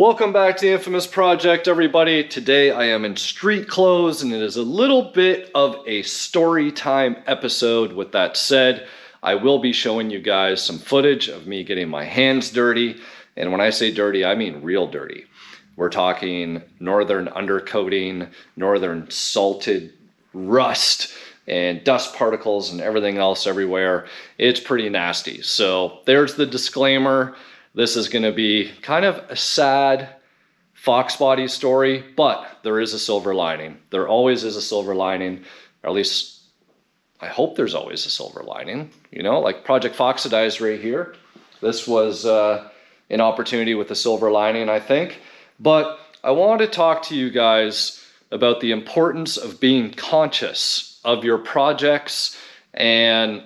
Welcome back to the Infamous Project, everybody. Today I am in street clothes and it is a little bit of a story time episode. With that said, I will be showing you guys some footage of me getting my hands dirty. And when I say dirty, I mean real dirty. We're talking northern undercoating, northern salted rust, and dust particles and everything else everywhere. It's pretty nasty. So there's the disclaimer. This is going to be kind of a sad Foxbody story, but there is a silver lining. There always is a silver lining, or at least I hope there's always a silver lining. You know, like Project Foxbodies right here. This was an opportunity with a silver lining, I think. But I want to talk to you guys about the importance of being conscious of your projects and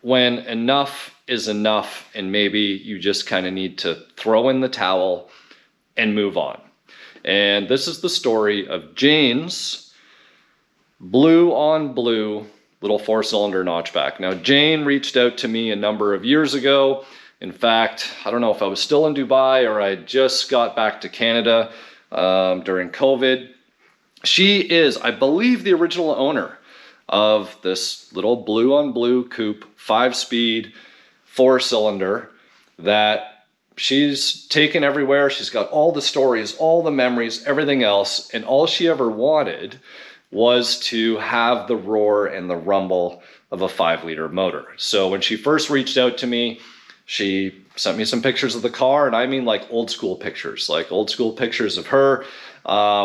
when enough is enough and maybe you just kind of need to throw in the towel and move on. And this is the story of Jane's blue on blue little 4-cylinder notchback. Now, Jane reached out to me a number of years ago. In fact, I don't know if I was still in Dubai or I just got back to Canada during COVID. She is, I believe, the original owner of this little blue on blue coupe, 5-speed, 4-cylinder that she's taken everywhere. She's got all the stories, all the memories, everything else. And all she ever wanted was to have the roar and the rumble of a 5-liter motor. So when she first reached out to me, she sent me some pictures of the car, and I mean like old school pictures of her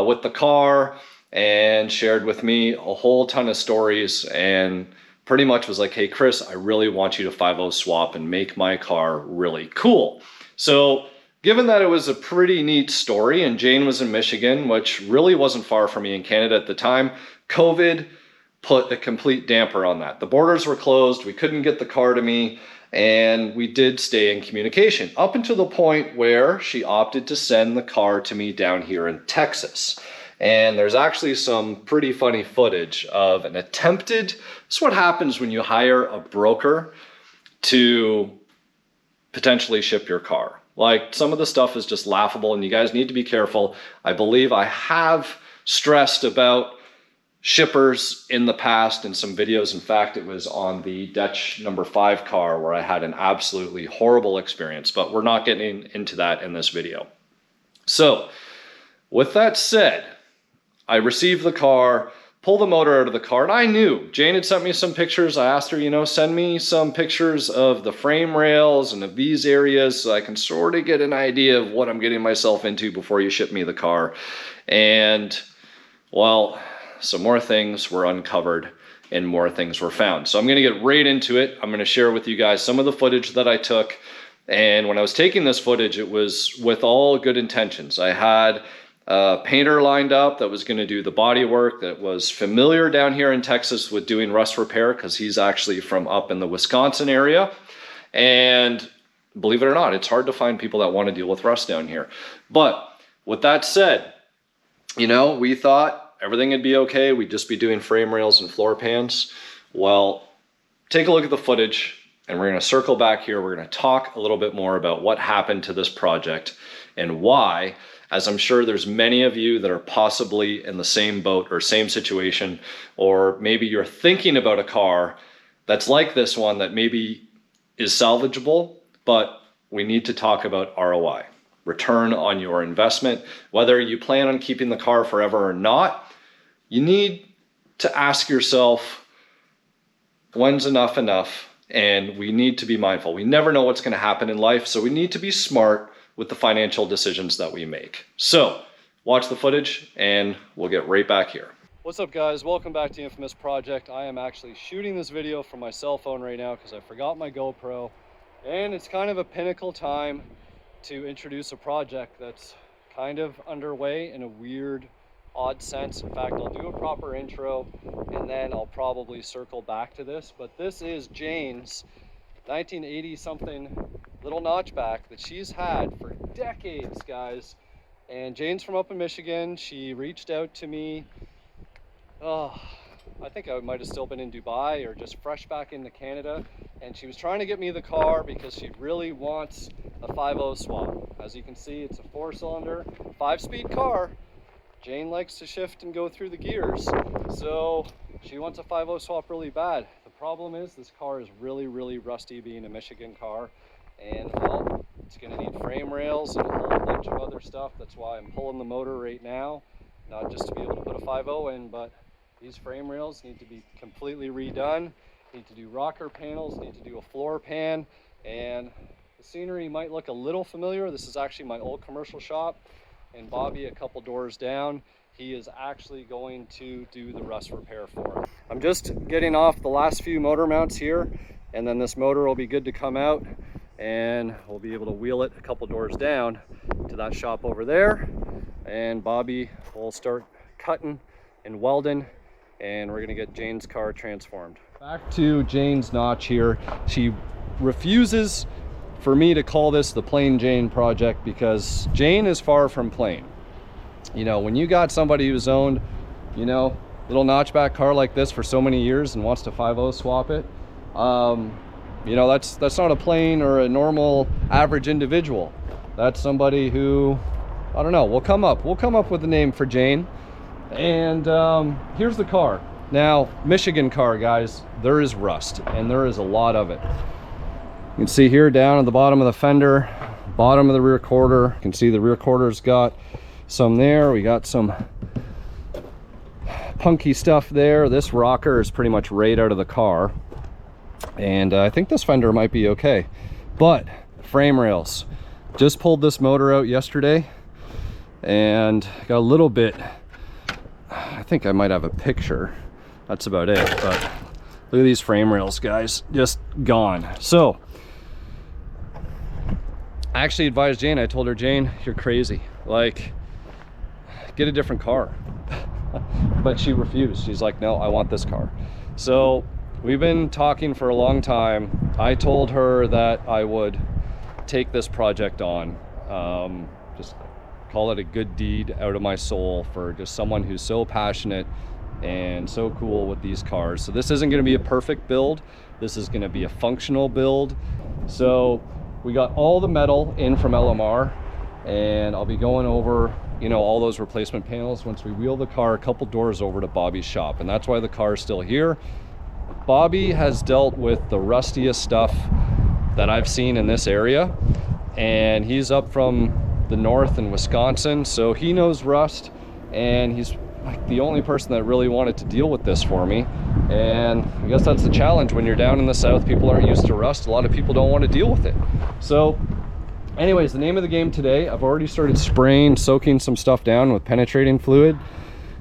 with the car, and shared with me a whole ton of stories and pretty much was like, hey, Chris, I really want you to 5.0 swap and make my car really cool. So given that it was a pretty neat story and Jane was in Michigan, which really wasn't far from me in Canada at the time, COVID put a complete damper on that. The borders were closed. We couldn't get the car to me. And we did stay in communication up until the point where she opted to send the car to me down here in Texas. And there's actually some pretty funny footage of an attempted, this is what happens when you hire a broker to potentially ship your car. Like, some of the stuff is just laughable and you guys need to be careful. I believe I have stressed about shippers in the past in some videos. In fact, it was on the Dutch number 5 car where I had an absolutely horrible experience, but we're not getting into that in this video. So with that said, I received the car, pulled the motor out of the car, and I knew Jane had sent me some pictures. I asked her, you know, send me some pictures of the frame rails and of these areas so I can sort of get an idea of what I'm getting myself into before you ship me the car. And, well, some more things were uncovered and more things were found. So I'm going to get right into it. I'm going to share with you guys some of the footage that I took. And when I was taking this footage, it was with all good intentions. I had a painter lined up that was going to do the body work, that was familiar down here in Texas with doing rust repair because he's actually from up in the Wisconsin area. And believe it or not, it's hard to find people that want to deal with rust down here. But with that said, you know, we thought everything would be okay. We'd just be doing frame rails and floor pans. Well, take a look at the footage and we're going to circle back here. We're going to talk a little bit more about what happened to this project and why, as I'm sure there's many of you that are possibly in the same boat or same situation, or maybe you're thinking about a car that's like this one that maybe is salvageable, but we need to talk about ROI, return on your investment. Whether you plan on keeping the car forever or not, you need to ask yourself, when's enough enough? And we need to be mindful. We never know what's going to happen in life, so we need to be smart with the financial decisions that we make. So watch the footage and we'll get right back here. What's up, guys? Welcome back to the Infamous Project. I am actually shooting this video from my cell phone right now because I forgot my GoPro, and it's kind of a pinnacle time to introduce a project that's kind of underway in a weird, odd sense. In fact, I'll do a proper intro and then I'll probably circle back to this, but this is Jane's 1980 something little notchback that she's had for decades, guys. And Jane's from up in Michigan. She reached out to me, I think I might have still been in Dubai or just fresh back into Canada, and she was trying to get me the car because she really wants a 5.0 swap. As you can see, it's a 4-cylinder, 5-speed car. Jane likes to shift and go through the gears, so she wants a 5.0 swap really bad. The problem is this car is really, really rusty, being a Michigan car, and well, it's going to need frame rails and a whole bunch of other stuff. That's why I'm pulling the motor right now, not just to be able to put a 5.0 in, but these frame rails need to be completely redone, need to do rocker panels, need to do a floor pan, and the scenery might look a little familiar. This is actually my old commercial shop, and Bobby, a couple doors down, he is actually going to do the rust repair for it. I'm just getting off the last few motor mounts here, and then this motor will be good to come out, and we'll be able to wheel it a couple doors down to that shop over there, and Bobby will start cutting and welding, and we're gonna get Jane's car transformed. Back to Jane's notch here. She refuses for me to call this the Plain Jane project because Jane is far from plain. You know, when you got somebody who's owned, you know, little notchback car like this for so many years and wants to 5.0 swap it, you know, that's not a plain or a normal average individual. That's somebody who, I don't know, we'll come up with a name for Jane. And here's the car. Now, Michigan car, guys, there is rust, and there is a lot of it. You can see here down at the bottom of the fender, bottom of the rear quarter. You can see the rear quarter's got some there. We got some punky stuff there. This rocker is pretty much right out of the car. And I think this fender might be okay. But frame rails. Just pulled this motor out yesterday and got a little bit, I think I might have a picture. That's about it. But look at these frame rails, guys, just gone. So I actually advised Jane. I told her, Jane, you're crazy. Like, get a different car. But she refused. She's like, no, I want this car. So we've been talking for a long time. I told her that I would take this project on. Just call it a good deed out of my soul for just someone who's so passionate and so cool with these cars. So this isn't going to be a perfect build. This is going to be a functional build. So we got all the metal in from LMR, and I'll be going over, you know, all those replacement panels once we wheel the car a couple doors over to Bobby's shop. And that's why the car is still here. Bobby has dealt with the rustiest stuff that I've seen in this area, and he's up from the north in Wisconsin, so he knows rust, and he's like the only person that really wanted to deal with this for me. And I guess that's the challenge when you're down in the south. People aren't used to rust. A lot of people don't want to deal with it. So anyways, the name of the game today, I've already started spraying, soaking some stuff down with penetrating fluid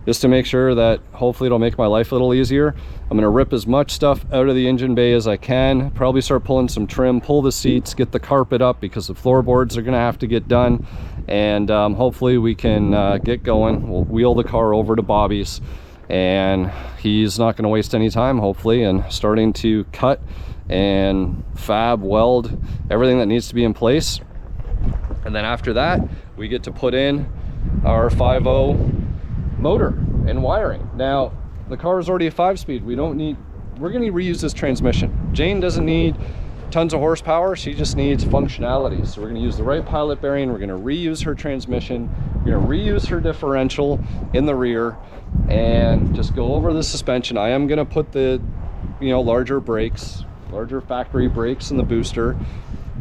just to make sure that hopefully it'll make my life a little easier. I'm gonna rip as much stuff out of the engine bay as I can, probably start pulling some trim, pull the seats, get the carpet up because the floorboards are gonna have to get done, and hopefully we can get going. We'll wheel the car over to Bobby's, and he's not gonna waste any time, hopefully, and starting to cut and fab, weld, everything that needs to be in place. And then after that, we get to put in our 5.0 motor and wiring. Now, the car is already a 5-speed. We're going to reuse this transmission. Jane doesn't need tons of horsepower. She just needs functionality. So we're going to use the right pilot bearing. We're going to reuse her transmission. We're going to reuse her differential in the rear and just go over the suspension. I am going to put the, you know, larger brakes, larger factory brakes in the booster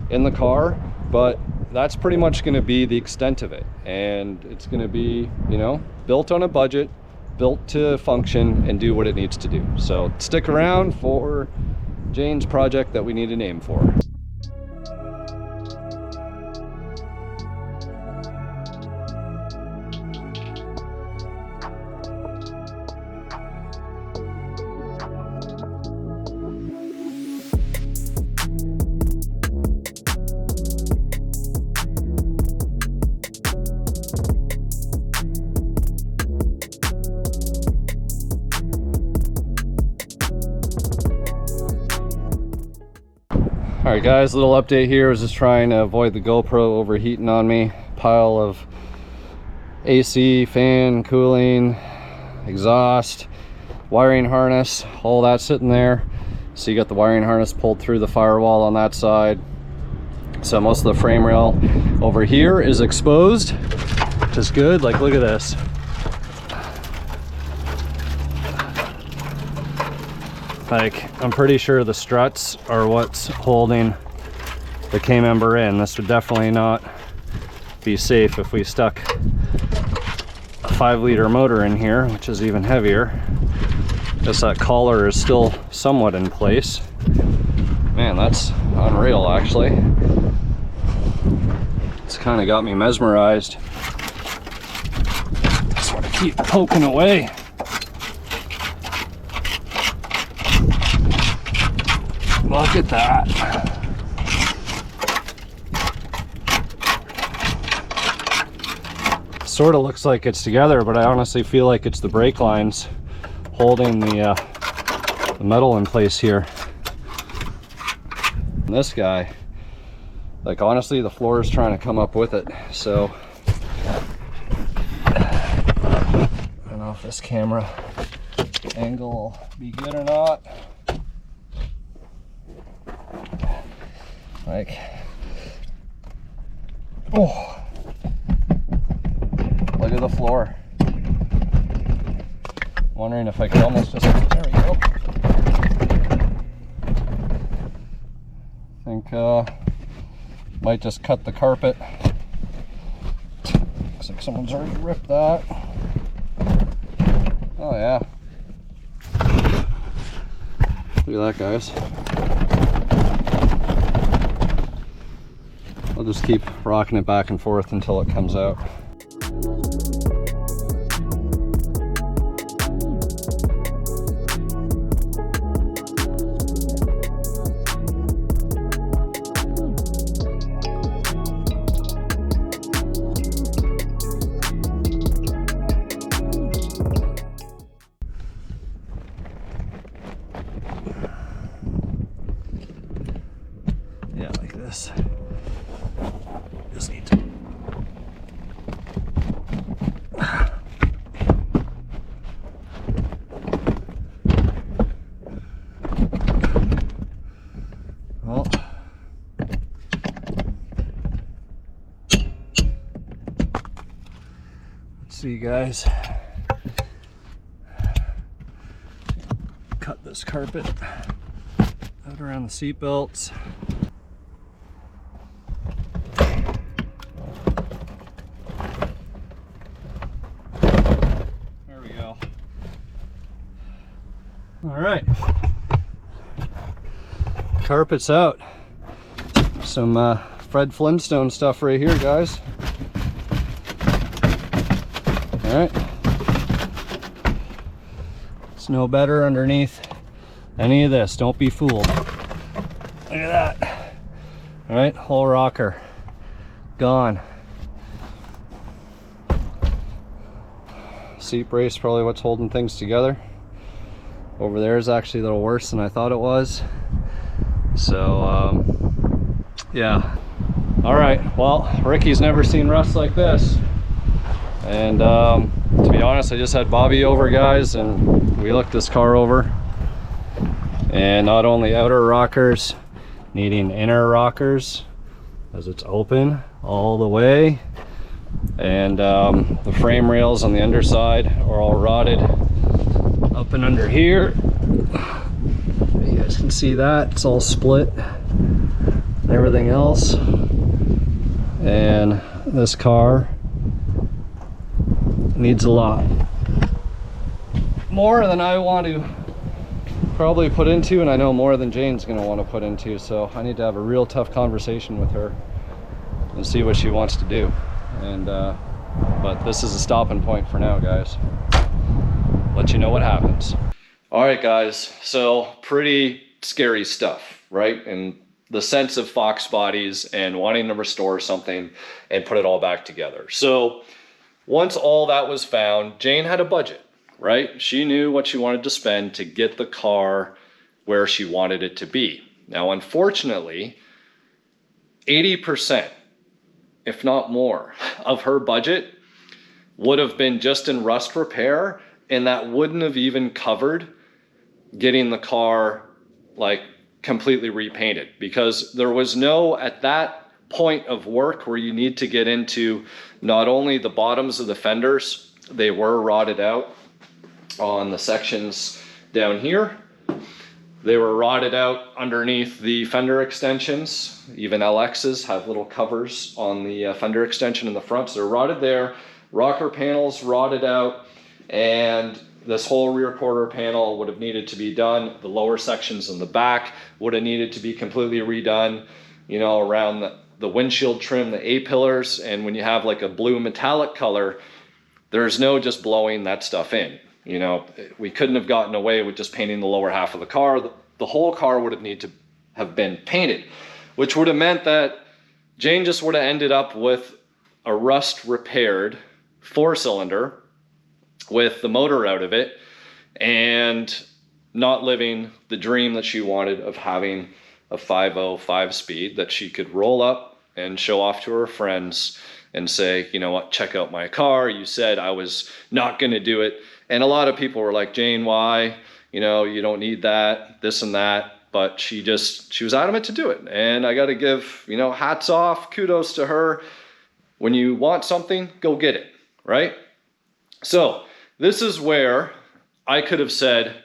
in the car, but that's pretty much going to be the extent of it. And it's going to be, you know, built on a budget, built to function and do what it needs to do. So stick around for Jane's project that we need a name for. All right guys, little update here. I was just trying to avoid the GoPro overheating on me. Pile of AC, fan, cooling, exhaust, wiring harness, all that sitting there. So you got the wiring harness pulled through the firewall on that side. So most of the frame rail over here is exposed, which is good. Like, look at this. Like, I'm pretty sure the struts are what's holding the K-member in. This would definitely not be safe if we stuck a 5-liter motor in here, which is even heavier. Guess that collar is still somewhat in place. Man, that's unreal, actually. It's kind of got me mesmerized. Sort of keep poking away. Look at that. Sort of looks like it's together, but I honestly feel like it's the brake lines holding the metal in place here. And this guy, like, honestly, the floor is trying to come up with it. So I don't know if this camera angle will be good or not. Like, oh, look at the floor. Wondering if I could almost just, there we go. I think might just cut the carpet. Looks like someone's already ripped that. Oh yeah. Look at that, guys. I'll just keep rocking it back and forth until it comes out. Yeah, like this. Just need to. Well, let's see, guys. Cut this carpet out around the seat belts. All right, carpet's out. Some Fred Flintstone stuff right here, guys. All right, it's no better underneath any of this. Don't be fooled. Look at that. All right, whole rocker gone. Seat brace, probably what's holding things together. Over there is actually a little worse than I thought it was. So yeah. All right, well, Ricky's never seen rust like this. And to be honest, I just had Bobby over, guys, and we looked this car over. And not only outer rockers needing inner rockers, as it's open all the way, and the frame rails on the underside are all rotted up and under here. You guys can see that it's all split and everything else. And this car needs a lot more than I want to probably put into, and I know more than Jane's gonna want to put into. So I need to have a real tough conversation with her and see what she wants to do. And but this is a stopping point for now, guys. Let you know what happens. All right, guys, so pretty scary stuff, right? In the sense of Foxbodies and wanting to restore something and put it all back together. So once all that was found, Jane had a budget, right? She knew what she wanted to spend to get the car where she wanted it to be. Now, unfortunately, 80%, if not more, of her budget would have been just in rust repair, and that wouldn't have even covered getting the car like completely repainted, because there was no, at that point of work where you need to get into not only the bottoms of the fenders, they were rotted out on the sections down here. They were rotted out underneath the fender extensions. Even LXs have little covers on the fender extension in the front, so they're rotted there. Rocker panels rotted out, and this whole rear quarter panel would have needed to be done. The lower sections in the back would have needed to be completely redone, you know, around the windshield trim, the A-pillars, and when you have like a blue metallic color, there's no just blowing that stuff in. You know, we couldn't have gotten away with just painting the lower half of the car. The whole car would have needed to have been painted, which would have meant that Jane just would have ended up with a rust repaired 4-cylinder with the motor out of it, and not living the dream that she wanted of having a 5.0 5-speed that she could roll up and show off to her friends and say, you know what, check out my car. You said I was not going to do it. And a lot of people were like, Jane, why? You know, you don't need that, this and that. But she was adamant to do it. And I got to give, you know, hats off, kudos to her. When you want something, go get it, right? So this is where I could have said,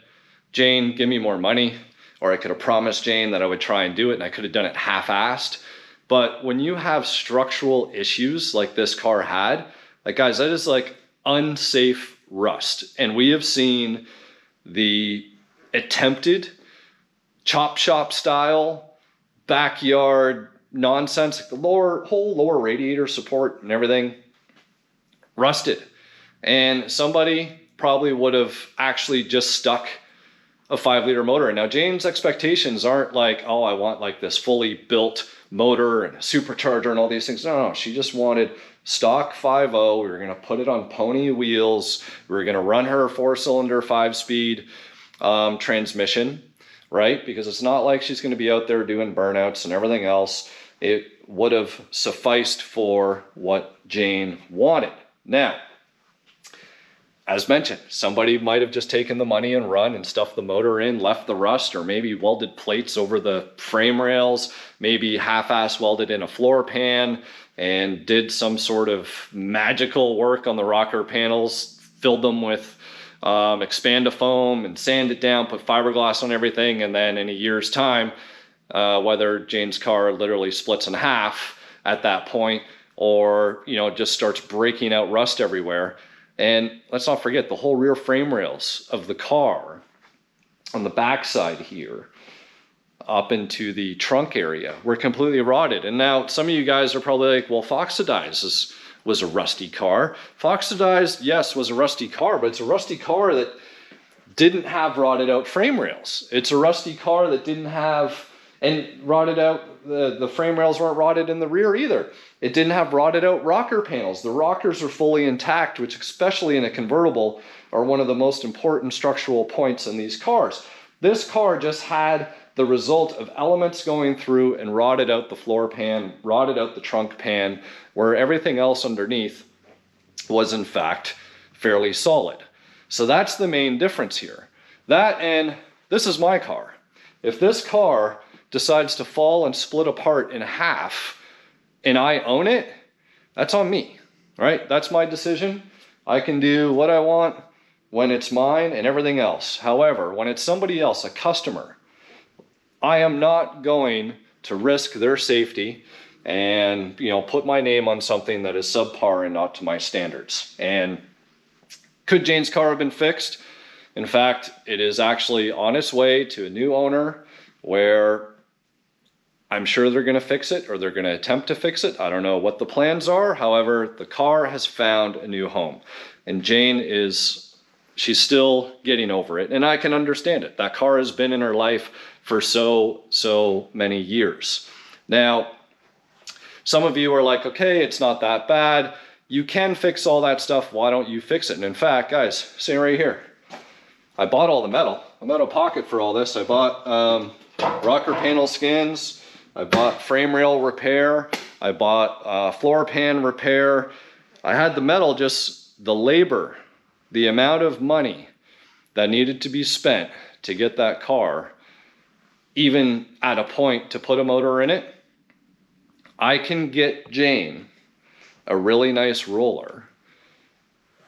Jane, give me more money. Or I could have promised Jane that I would try and do it, and I could have done it half-assed. But when you have structural issues like this car had, like, guys, that is like unsafe rust. And we have seen the attempted chop shop style backyard nonsense, like the whole lower radiator support and everything rusted. And somebody probably would have actually just stuck a 5-liter motor in. Now, Jane's expectations aren't like, oh, I want like this fully built motor and a supercharger and all these things. No, she just wanted stock 5.0. We were going to put it on pony wheels. We were going to run her 4-cylinder 5-speed transmission, right? Because it's not like she's going to be out there doing burnouts and everything else. It would have sufficed for what Jane wanted. Now, as mentioned, somebody might have just taken the money and run and stuffed the motor in, left the rust, or maybe welded plates over the frame rails, maybe half-ass welded in a floor pan and did some sort of magical work on the rocker panels, filled them with Expandafoam and sand it down, put fiberglass on everything, and then in a year's time, whether Jane's car literally splits in half at that point, or, you know, just starts breaking out rust everywhere. And let's not forget, the whole rear frame rails of the car on the backside here up into the trunk area were completely rotted. And now some of you guys are probably like, well, Foxbodies was a rusty car. Foxbodies, yes, was a rusty car, but it's a rusty car that didn't have rotted out frame rails. It's a rusty car that didn't have, and rotted out, the frame rails weren't rotted in the rear either. It didn't have rotted out rocker panels. The rockers are fully intact, which especially in a convertible are one of the most important structural points in these cars. This car just had the result of elements going through and rotted out the floor pan, rotted out the trunk pan, where everything else underneath was in fact fairly solid. So that's the main difference here. That, and this is my car. If this car decides to fall and split apart in half and I own it, that's on me, right? That's my decision. I can do what I want when it's mine and everything else. However, when it's somebody else, a customer, I am not going to risk their safety and, you know, put my name on something that is subpar and not to my standards. And could Jane's car have been fixed? In fact, it is actually on its way to a new owner where I'm sure they're going to fix it, or they're going to attempt to fix it. I don't know what the plans are. However, the car has found a new home, and Jane she's still getting over it. And I can understand it. That car has been in her life for so many years. Now, some of you are like, okay, it's not that bad. You can fix all that stuff. Why don't you fix it? And in fact, guys, sitting right here, I bought all the metal. I'm out of pocket for all this. I bought rocker panel skins. I bought frame rail repair. I bought floor pan repair. I had the metal, just the labor, the amount of money that needed to be spent to get that car even at a point to put a motor in it, I can get Jane a really nice roller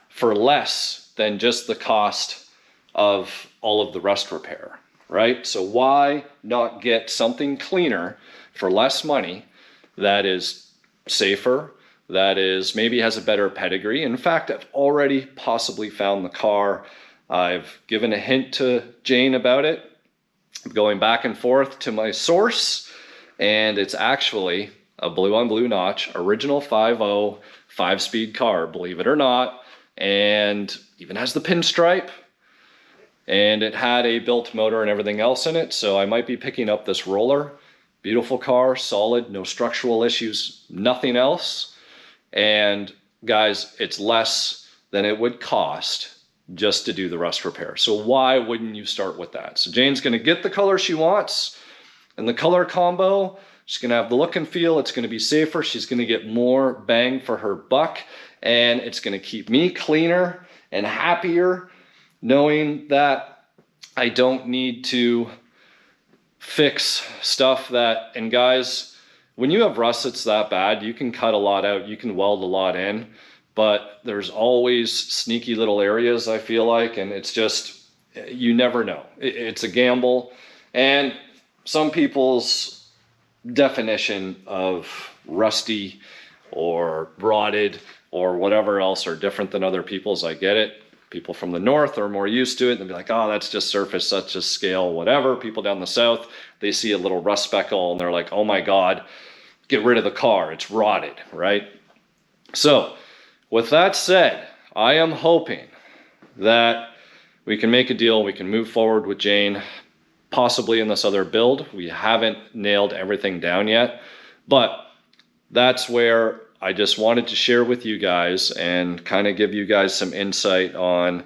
for less than just the cost of all of the rust repair, right? So why not get something cleaner for less money that is safer, that is maybe has a better pedigree? In fact, I've already possibly found the car. I've given a hint to Jane about it, going back and forth to my source, and it's actually a blue on blue notch, original 5.0 5-speed car, believe it or not, and even has the pinstripe, and it had a built motor and everything else in it. So I might be picking up this roller. Beautiful car, solid, no structural issues, nothing else. And guys, it's less than it would cost just to do the rust repair. So why wouldn't you start with that? So Jane's gonna get the color she wants, and the color combo, she's gonna have the look and feel, it's gonna be safer, she's gonna get more bang for her buck, and it's gonna keep me cleaner and happier, knowing that I don't need to fix stuff that, and guys, when you have rust that's that bad, you can cut a lot out, you can weld a lot in, but there's always sneaky little areas, I feel like, and it's just, you never know. It's a gamble, and some people's definition of rusty or rotted or whatever else are different than other people's. I get it. People from the north are more used to it. They'll be like, oh, that's just surface, that's just scale, whatever. People down the south, they see a little rust speckle and they're like, oh my God, get rid of the car, it's rotted, right? So with that said, I am hoping that we can make a deal, we can move forward with Jane, possibly in this other build. We haven't nailed everything down yet, but that's where I just wanted to share with you guys and kind of give you guys some insight on,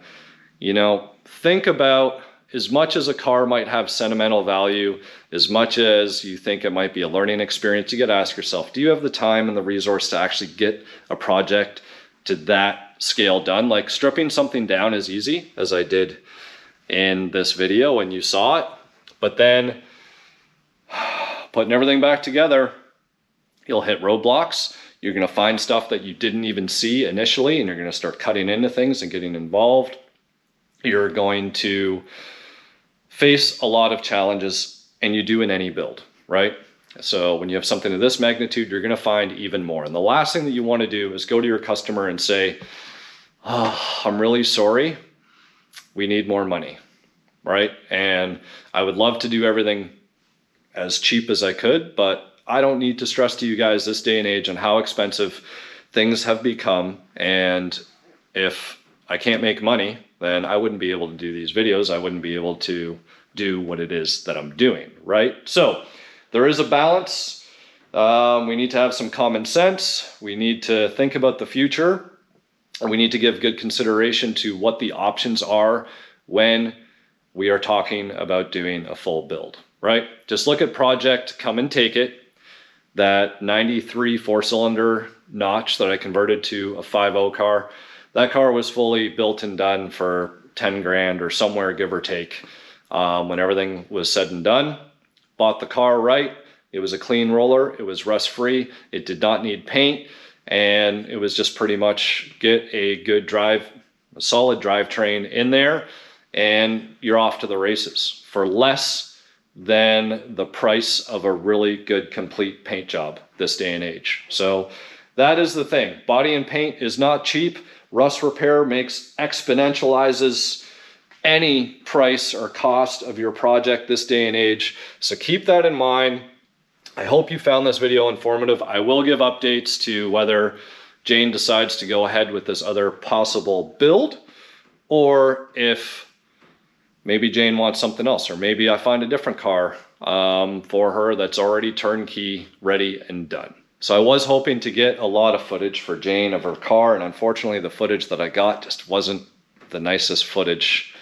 you know, think about, as much as a car might have sentimental value, as much as you think it might be a learning experience, you got to ask yourself, do you have the time and the resource to actually get a project to that scale done? Like stripping something down is easy, as I did in this video and you saw it, but then putting everything back together, you'll hit roadblocks. You're going to find stuff that you didn't even see initially, and you're going to start cutting into things and getting involved. You're going to face a lot of challenges, and you do in any build, right? So when you have something of this magnitude, you're going to find even more. And the last thing that you want to do is go to your customer and say, oh, I'm really sorry, we need more money, right? And I would love to do everything as cheap as I could, but I don't need to stress to you guys this day and age on how expensive things have become. And if I can't make money, then I wouldn't be able to do these videos. I wouldn't be able to do what it is that I'm doing, right? So there is a balance. We need to have some common sense. We need to think about the future, and we need to give good consideration to what the options are when we are talking about doing a full build, right? Just look at Project Come and Take It. That 93 4-cylinder notch that I converted to a 5.0 car, that car was fully built and done for 10 grand or somewhere, give or take, when everything was said and done. Bought the car right. It was a clean roller. It was rust free. It did not need paint. And it was just pretty much get a good drive, a solid drivetrain in there, and you're off to the races for less than the price of a really good complete paint job this day and age. So that is the thing. Body and paint is not cheap. Rust repair exponentializes any price or cost of your project this day and age. So keep that in mind. I hope you found this video informative. I will give updates to whether Jane decides to go ahead with this other possible build, or if maybe Jane wants something else, or maybe I find a different car for her that's already turnkey, ready and done. So I was hoping to get a lot of footage for Jane of her car, and unfortunately the footage that I got just wasn't the nicest footage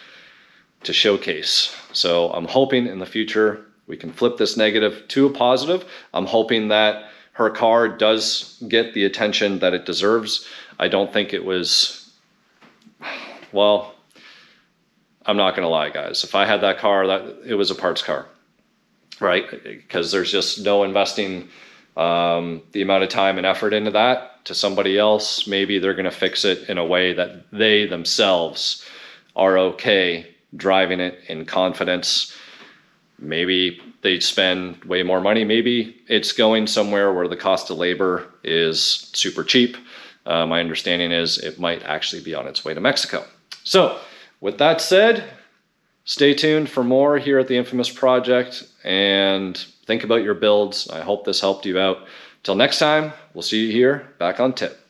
to showcase. So I'm hoping in the future we can flip this negative to a positive. I'm hoping that her car does get the attention that it deserves. I don't think it was, well, I'm not gonna lie, guys. If I had that car, it was a parts car. right? Because there's just no investing the amount of time and effort into that to somebody else. Maybe they're going to fix it in a way that they themselves are okay driving it in confidence. Maybe they spend way more money. Maybe it's going somewhere where the cost of labor is super cheap. My understanding is it might actually be on its way to Mexico. So with that said, stay tuned for more here at the Infamous Project, and think about your builds. I hope this helped you out. Till next time, we'll see you here back on tip.